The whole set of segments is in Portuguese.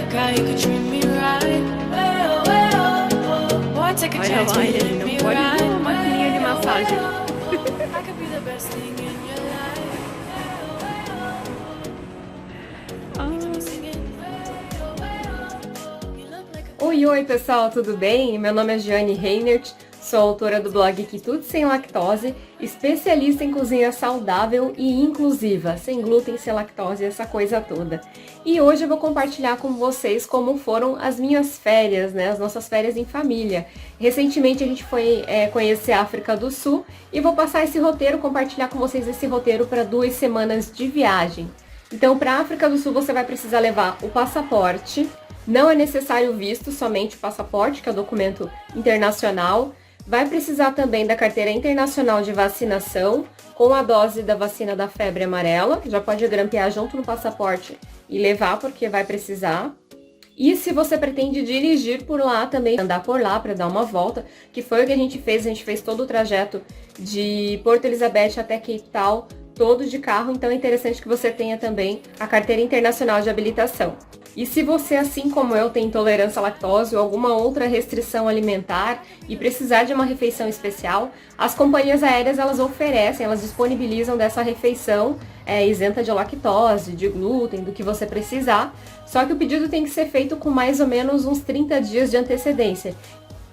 Olha lá, ele não pode ver uma maquininha de massagem. Oi, pessoal, tudo bem? Meu nome é Giane Reinert, sou autora do blog Quitute Sem Lactose, especialista em cozinha saudável e inclusiva, sem glúten, sem lactose, essa coisa toda. E hoje eu vou compartilhar com vocês como foram as minhas férias, né? As nossas férias em família. Recentemente a gente foi conhecer a África do Sul e vou passar esse roteiro, compartilhar com vocês esse roteiro para 2 semanas de viagem. Então, para a África do Sul você vai precisar levar o passaporte. Não é necessário visto, somente o passaporte, que é o documento internacional. Vai precisar também da carteira internacional de vacinação, com a dose da vacina da febre amarela. Já pode grampear junto no passaporte e levar, porque vai precisar. E se você pretende dirigir por lá também, andar por lá para dar uma volta, que foi o que a gente fez todo o trajeto de Porto Elizabeth até Cape Town, todo de carro, então é interessante que você tenha também a carteira internacional de habilitação. E se você, assim como eu, tem intolerância à lactose ou alguma outra restrição alimentar e precisar de uma refeição especial, as companhias aéreas elas oferecem, elas disponibilizam dessa refeição isenta de lactose, de glúten, do que você precisar, só que o pedido tem que ser feito com mais ou menos uns 30 dias de antecedência.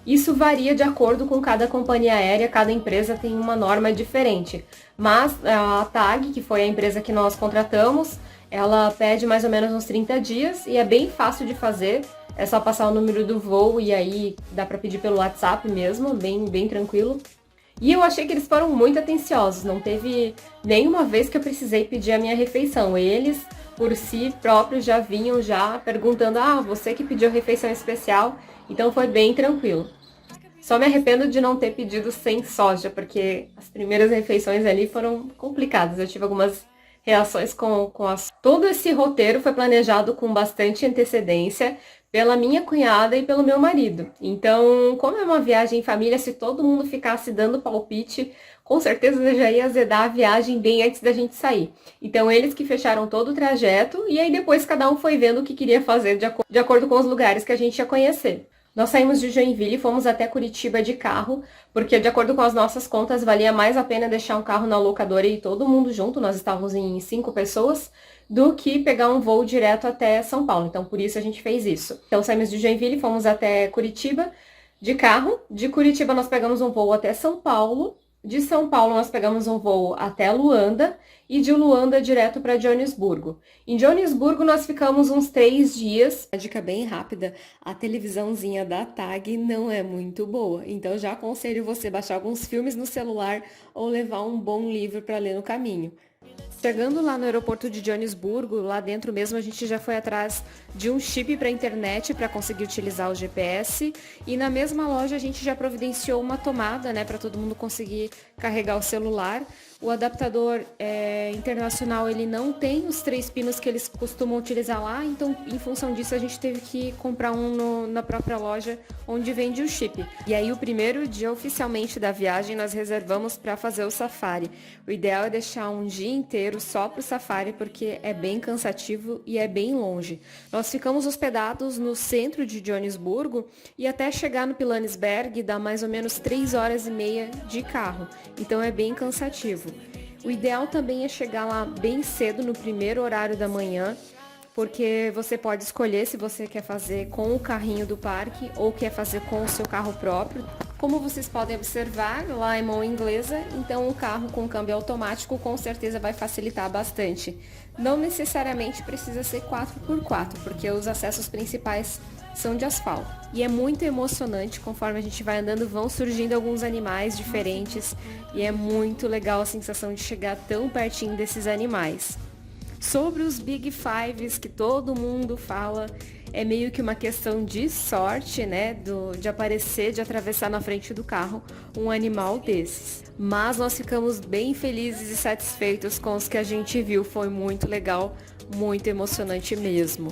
Isso varia de acordo com cada companhia aérea, cada empresa tem uma norma diferente. Mas a TAG, que foi a empresa que nós contratamos, ela pede mais ou menos uns 30 dias e é bem fácil de fazer. É só passar o número do voo e aí dá para pedir pelo WhatsApp mesmo, bem tranquilo. E eu achei que eles foram muito atenciosos, não teve nenhuma vez que eu precisei pedir a minha refeição. Eles, por si próprios, já vinham perguntando, você que pediu a refeição especial, então foi bem tranquilo. Só me arrependo de não ter pedido sem soja, porque as primeiras refeições ali foram complicadas. Eu tive algumas reações com as... Todo esse roteiro foi planejado com bastante antecedência pela minha cunhada e pelo meu marido. Então, como é uma viagem em família, se todo mundo ficasse dando palpite, com certeza eu já ia azedar a viagem bem antes da gente sair. Então, eles que fecharam todo o trajeto e aí depois cada um foi vendo o que queria fazer de acordo com os lugares que a gente ia conhecer. Nós saímos de Joinville e fomos até Curitiba de carro, porque de acordo com as nossas contas, valia mais a pena deixar um carro na locadora e ir todo mundo junto, nós estávamos em 5 pessoas, do que pegar um voo direto até São Paulo. Então, por isso a gente fez isso. Então, saímos de Joinville e fomos até Curitiba de carro. De Curitiba nós pegamos um voo até São Paulo. De São Paulo nós pegamos um voo até Luanda e de Luanda direto para Joanesburgo. Em Joanesburgo nós ficamos uns 3 dias. A dica bem rápida, a televisãozinha da TAG não é muito boa, então já aconselho você baixar alguns filmes no celular ou levar um bom livro para ler no caminho. Chegando lá no aeroporto de Joanesburgo, lá dentro mesmo a gente já foi atrás de um chip para a internet para conseguir utilizar o GPS e na mesma loja a gente já providenciou uma tomada, né, para todo mundo conseguir carregar o celular. O adaptador internacional ele não tem os 3 pinos que eles costumam utilizar lá, então em função disso a gente teve que comprar um na própria loja onde vende o chip. E aí o primeiro dia oficialmente da viagem nós reservamos para fazer o safari. O ideal é deixar um dia inteiro só para o safari porque é bem cansativo e é bem longe. Nós ficamos hospedados no centro de Joanesburgo e até chegar no Pilanesberg dá mais ou menos 3 horas e meia de carro, então é bem cansativo. O ideal também é chegar lá bem cedo, no primeiro horário da manhã, porque você pode escolher se você quer fazer com o carrinho do parque ou quer fazer com o seu carro próprio. Como vocês podem observar, lá é mão inglesa, então o carro com câmbio automático com certeza vai facilitar bastante. Não necessariamente precisa ser 4x4, porque os acessos principais são de asfalto. E é muito emocionante, conforme a gente vai andando, vão surgindo alguns animais diferentes e é muito legal a sensação de chegar tão pertinho desses animais. Sobre os Big Fives que todo mundo fala, é meio que uma questão de sorte, né, de aparecer, de atravessar na frente do carro um animal desses. Mas nós ficamos bem felizes e satisfeitos com os que a gente viu, foi muito legal, muito emocionante mesmo.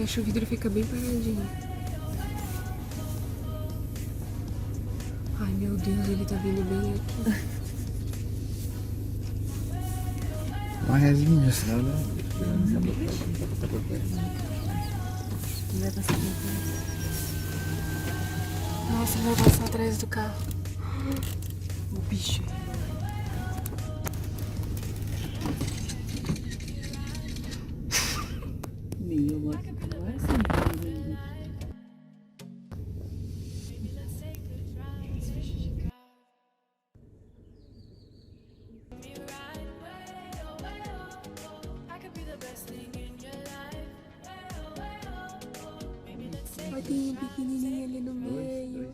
fecha o vidro e fica bem paradinho. Ai, meu Deus, ele tá vindo bem aqui. Uma resinha, senão não. Vai passar por trás. Nossa, vai passar atrás do carro. O bicho. Olha, tem um pequenininho ali no meio.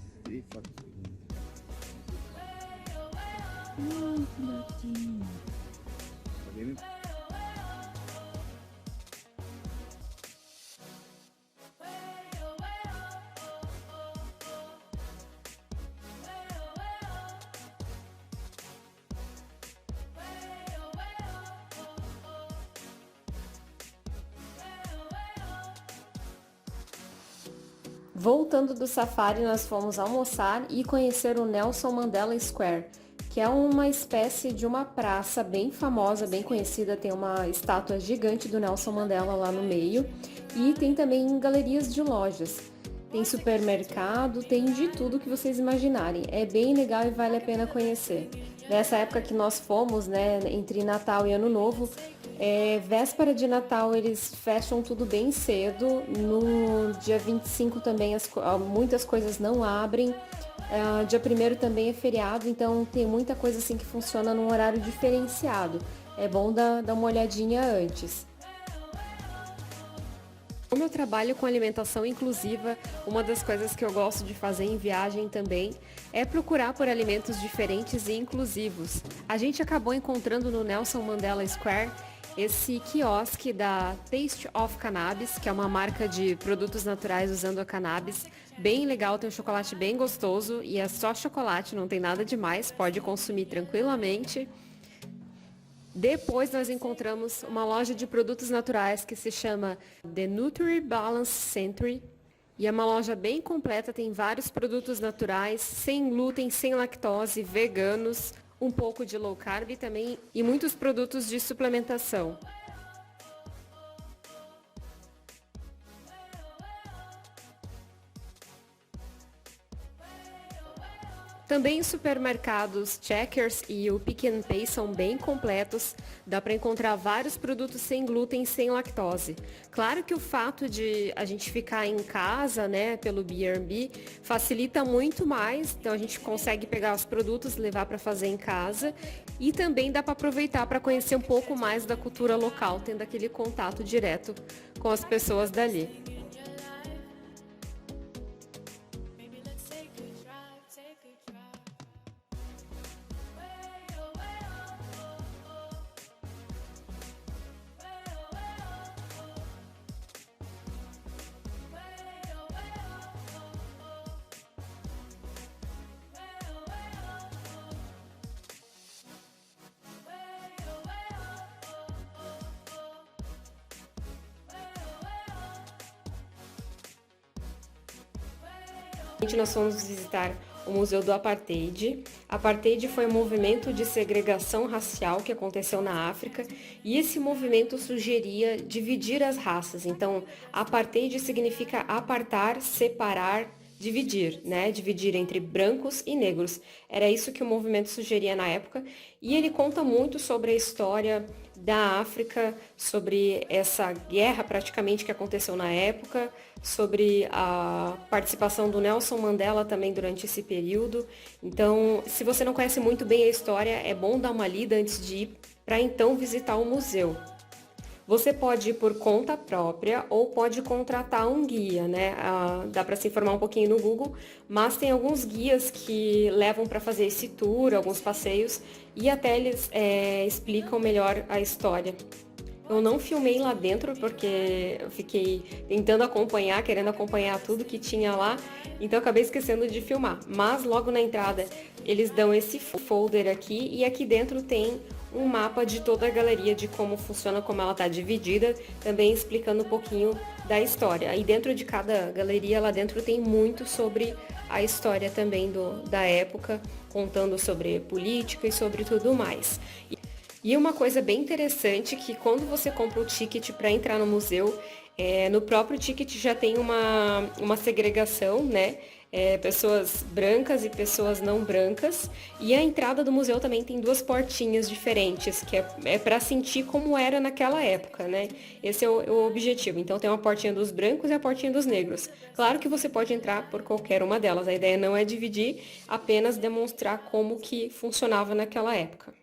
Voltando do safari, nós fomos almoçar e conhecer o Nelson Mandela Square, que é uma espécie de uma praça bem famosa, bem conhecida, tem uma estátua gigante do Nelson Mandela lá no meio e tem também galerias de lojas. Tem supermercado, tem de tudo que vocês imaginarem. É bem legal e vale a pena conhecer. Nessa época que nós fomos, né, entre Natal e Ano Novo, véspera de Natal eles fecham tudo bem cedo. No dia 25 também muitas coisas não abrem. Dia 1º também é feriado, então tem muita coisa assim que funciona num horário diferenciado. É bom dar uma olhadinha antes. Como eu trabalho com alimentação inclusiva, uma das coisas que eu gosto de fazer em viagem também é procurar por alimentos diferentes e inclusivos. A gente acabou encontrando no Nelson Mandela Square esse quiosque da Taste of Cannabis, que é uma marca de produtos naturais usando a cannabis. Bem legal, tem um chocolate bem gostoso e é só chocolate, não tem nada demais, pode consumir tranquilamente. Depois nós encontramos uma loja de produtos naturais que se chama The Nutri Balance Center. E é uma loja bem completa, tem vários produtos naturais, sem glúten, sem lactose, veganos, um pouco de low carb também e muitos produtos de suplementação. Também os supermercados Checkers e o Pick n Pay são bem completos, dá para encontrar vários produtos sem glúten e sem lactose. Claro que o fato de a gente ficar em casa, né, pelo B&B, facilita muito mais, então a gente consegue pegar os produtos, levar para fazer em casa e também dá para aproveitar para conhecer um pouco mais da cultura local, tendo aquele contato direto com as pessoas dali. Nós fomos visitar o Museu do Apartheid. Apartheid foi um movimento de segregação racial que aconteceu na África e esse movimento sugeria dividir as raças. Então, Apartheid significa apartar, separar, dividir, né? Dividir entre brancos e negros. Era isso que o movimento sugeria na época e ele conta muito sobre a história da África, sobre essa guerra praticamente que aconteceu na época, sobre a participação do Nelson Mandela também durante esse período. Então, se você não conhece muito bem a história, é bom dar uma lida antes de ir para então visitar o museu. Você pode ir por conta própria ou pode contratar um guia, né? Dá para se informar um pouquinho no Google, mas tem alguns guias que levam para fazer esse tour, alguns passeios, e até eles explicam melhor a história. Eu não filmei lá dentro porque eu fiquei tentando acompanhar, querendo acompanhar tudo que tinha lá, então eu acabei esquecendo de filmar. Mas logo na entrada eles dão esse folder aqui e aqui dentro tem um mapa de toda a galeria, de como funciona, como ela está dividida, também explicando um pouquinho da história. E dentro de cada galeria, lá dentro tem muito sobre a história também da época, contando sobre política e sobre tudo mais. E uma coisa bem interessante que quando você compra o ticket para entrar no museu, no próprio ticket já tem uma segregação, né? Pessoas brancas e pessoas não brancas. E a entrada do museu também tem duas portinhas diferentes, que é para sentir como era naquela época, né? Esse é o objetivo. Então tem uma portinha dos brancos e a portinha dos negros. Claro que você pode entrar por qualquer uma delas. A ideia não é dividir, apenas demonstrar como que funcionava naquela época.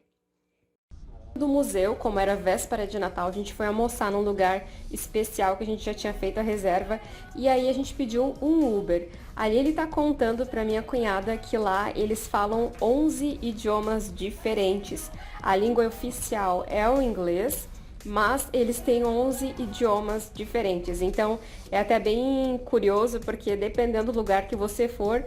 Do museu, como era véspera de Natal, a gente foi almoçar num lugar especial que a gente já tinha feito a reserva e aí a gente pediu um Uber. Ali ele tá contando pra minha cunhada que lá eles falam 11 idiomas diferentes. A língua oficial é o inglês, mas eles têm 11 idiomas diferentes. Então é até bem curioso porque dependendo do lugar que você for,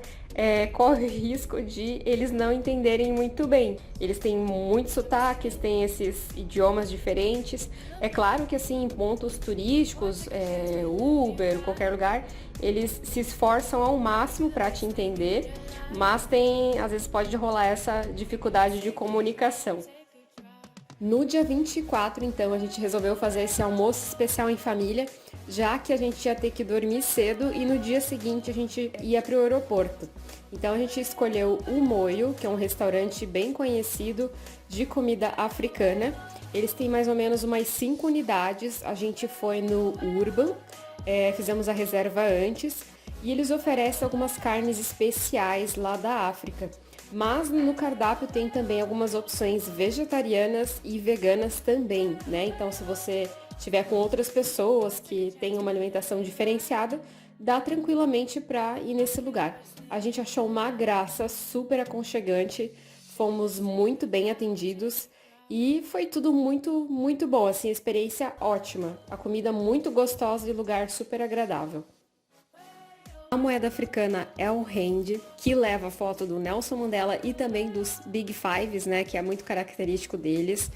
corre o risco de eles não entenderem muito bem. Eles têm muitos sotaques, têm esses idiomas diferentes. É claro que assim, em pontos turísticos, Uber, qualquer lugar, eles se esforçam ao máximo para te entender, mas às vezes pode rolar essa dificuldade de comunicação. No dia 24, então, a gente resolveu fazer esse almoço especial em família, já que a gente ia ter que dormir cedo e no dia seguinte a gente ia para o aeroporto. Então a gente escolheu o Moio, que é um restaurante bem conhecido de comida africana. Eles têm mais ou menos umas 5 unidades, a gente foi no Urban, fizemos a reserva antes, e eles oferecem algumas carnes especiais lá da África. Mas no cardápio tem também algumas opções vegetarianas e veganas também, né? Então se você estiver com outras pessoas que têm uma alimentação diferenciada, dá tranquilamente para ir nesse lugar. A gente achou uma graça, super aconchegante, fomos muito bem atendidos e foi tudo muito, muito bom, assim, experiência ótima. A comida muito gostosa e lugar super agradável. A moeda africana é o rand, que leva a foto do Nelson Mandela e também dos Big Fives, né, que é muito característico deles.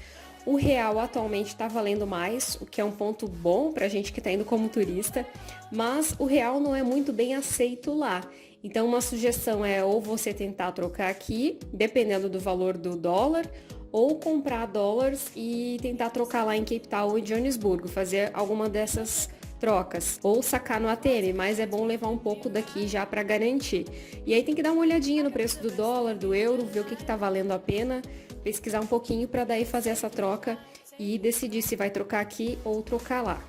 O real atualmente está valendo mais, o que é um ponto bom para a gente que está indo como turista, mas o real não é muito bem aceito lá. Então uma sugestão é ou você tentar trocar aqui, dependendo do valor do dólar, ou comprar dólares e tentar trocar lá em Cape Town ou em Joanesburgo, fazer alguma dessas trocas, ou sacar no ATM, mas é bom levar um pouco daqui já para garantir. E aí tem que dar uma olhadinha no preço do dólar, do euro, ver o que está valendo a pena, pesquisar um pouquinho para daí fazer essa troca e decidir se vai trocar aqui ou trocar lá.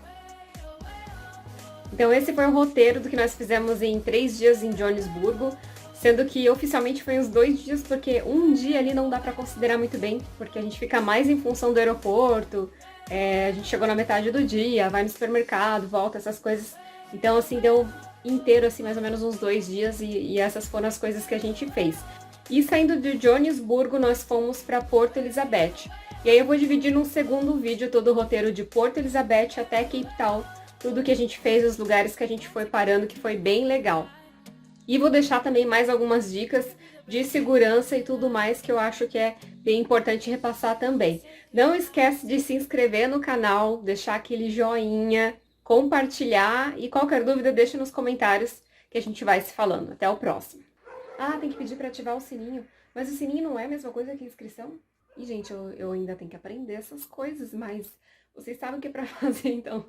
Então esse foi o roteiro do que nós fizemos em 3 dias em Joanesburgo, sendo que oficialmente foi uns 2 dias, porque um dia ali não dá para considerar muito bem, porque a gente fica mais em função do aeroporto, a gente chegou na metade do dia, vai no supermercado, volta, essas coisas. Então, assim, deu inteiro, assim, mais ou menos uns 2 dias e essas foram as coisas que a gente fez. E saindo de Joanesburgo, nós fomos para Porto Elizabeth. E aí eu vou dividir num segundo vídeo todo o roteiro de Porto Elizabeth até Cape Town, tudo que a gente fez, os lugares que a gente foi parando, que foi bem legal. E vou deixar também mais algumas dicas de segurança e tudo mais que eu acho que é bem importante repassar também. Não esquece de se inscrever no canal, deixar aquele joinha, compartilhar e qualquer dúvida deixa nos comentários que a gente vai se falando. Até o próximo. Ah, tem que pedir para ativar o sininho. Mas o sininho não é a mesma coisa que a inscrição? E, gente, eu ainda tenho que aprender essas coisas, mas vocês sabem o que é para fazer, então